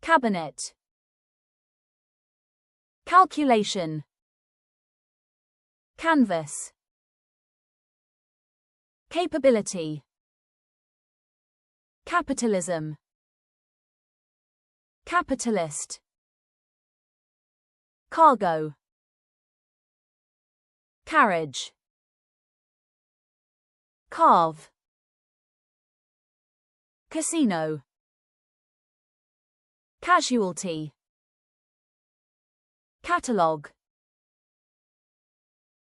cabinet, calculation, canvas, capability, capitalism, capitalist, cargo, carriage, carve, casino, casualty, catalogue,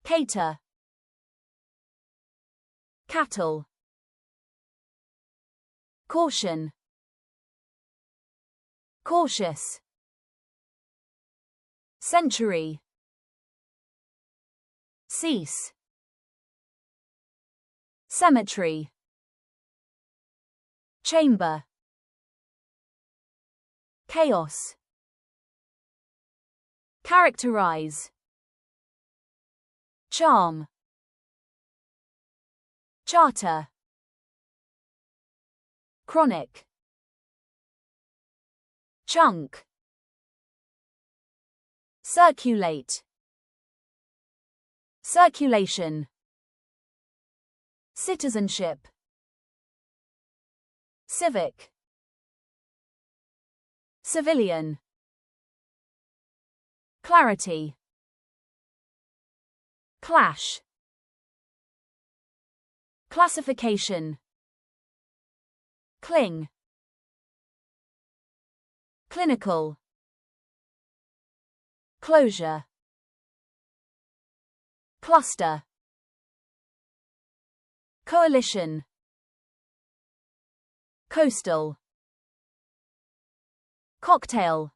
cater, cattle, caution, cautious, century, cease, cemetery, chamber, chaos, characterize, charm, charter, chronic, chunk, circulate, circulation, citizenship, civic, civilian, clarity, clash, classification, cling, clinical, closure, cluster, coalition, coastal, cocktail,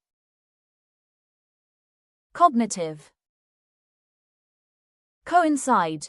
cognitive, coincide.